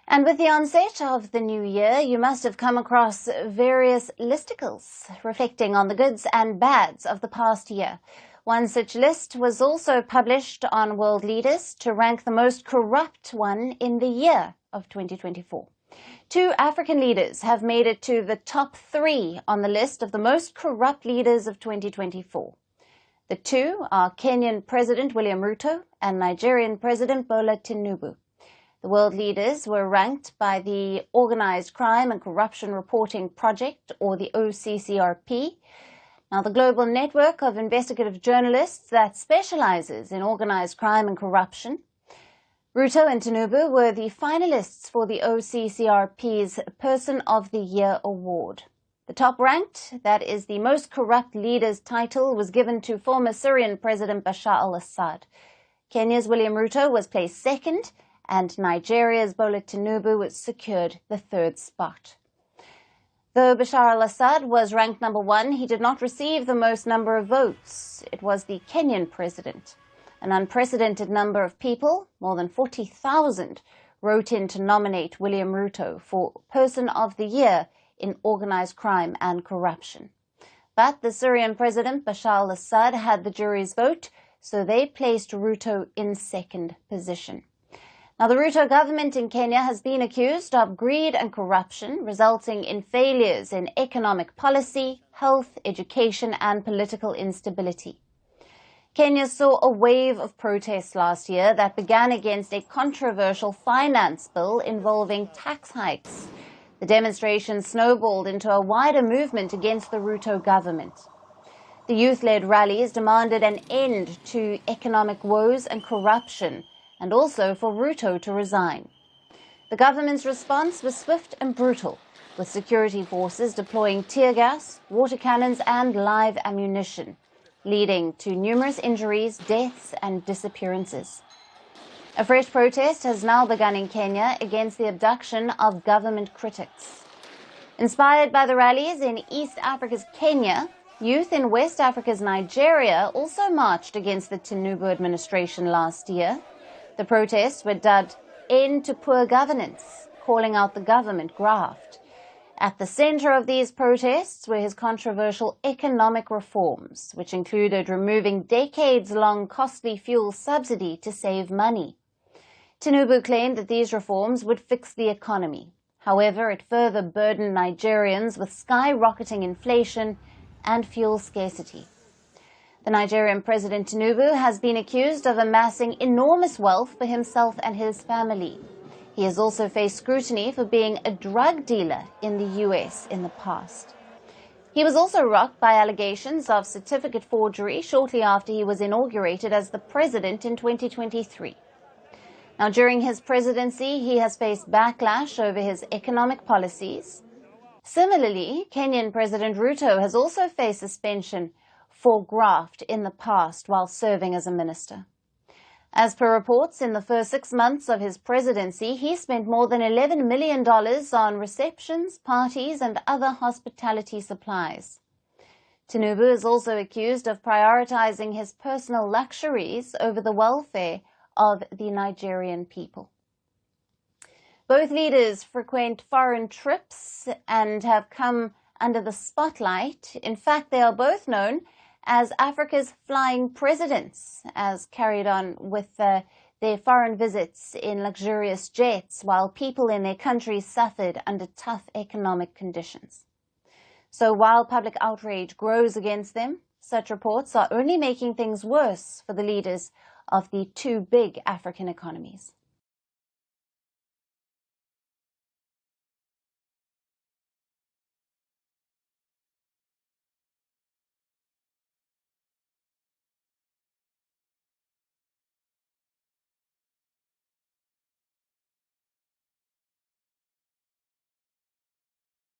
And with the onset of the new year, you must have come across various listicles reflecting on the goods and bads of the past year. One such list was also published on World Leaders to rank the most corrupt one in the year of 2024. Two African leaders have made it to the top 3 on the list of the most corrupt leaders of 2024. The two are Kenyan President William Ruto and Nigerian President Bola Tinubu. The world leaders were ranked by the Organized Crime and Corruption Reporting Project, or the OCCRP. Now, the global network of investigative journalists that specializes in organized crime and corruption. Ruto and Tinubu were the finalists for the OCCRP's Person of the Year Award. The top ranked, that is the most corrupt leaders title, was given to former Syrian President Bashar al-Assad. Kenya's William Ruto was placed second, and Nigeria's Bola Tinubu secured the 3rd spot. Though Bashar al-Assad was ranked number 1, he did not receive the most number of votes. It was the Kenyan president. An unprecedented number of people, more than 40,000, wrote in to nominate William Ruto for Person of the Year in organized crime and corruption. But the Syrian president Bashar al-Assad had the jury's vote, so they placed Ruto in 2nd position. Now, the Ruto government in Kenya has been accused of greed and corruption, resulting in failures in economic policy, health, education, and political instability. Kenya saw a wave of protests last year that began against a controversial finance bill involving tax hikes. The demonstrations snowballed into a wider movement against the Ruto government. The youth-led rallies demanded an end to economic woes and corruption, and also for Ruto to resign. The government's response was swift and brutal, with security forces deploying tear gas, water cannons, and live ammunition, leading to numerous injuries, deaths, and disappearances. A fresh protest has now begun in Kenya against the abduction of government critics. Inspired by the rallies in East Africa's Kenya, youth in West Africa's Nigeria also marched against the Tinubu administration last year. The protests were dubbed "End to Poor Governance," calling out the government graft. At the center of these protests were his controversial economic reforms, which included removing decades-long costly fuel subsidy to save money. Tinubu claimed that these reforms would fix the economy. However, it further burdened Nigerians with skyrocketing inflation and fuel scarcity. The Nigerian President Tinubu has been accused of amassing enormous wealth for himself and his family. He has also faced scrutiny for being a drug dealer in the US in the past. He was also rocked by allegations of certificate forgery shortly after he was inaugurated as the president in 2023. Now, during his presidency, he has faced backlash over his economic policies. Similarly, Kenyan President Ruto has also faced suspension for graft in the past while serving as a minister. As per reports, in the first 6 months of his presidency, he spent more than $11 million on receptions, parties, and other hospitality supplies. Tinubu is also accused of prioritizing his personal luxuries over the welfare of the Nigerian people. Both leaders frequent foreign trips and have come under the spotlight. In fact, they are both known as Africa's flying presidents, as carried on with their foreign visits in luxurious jets while people in their countries suffered under tough economic conditions. So while public outrage grows against them, such reports are only making things worse for the leaders of the two big African economies.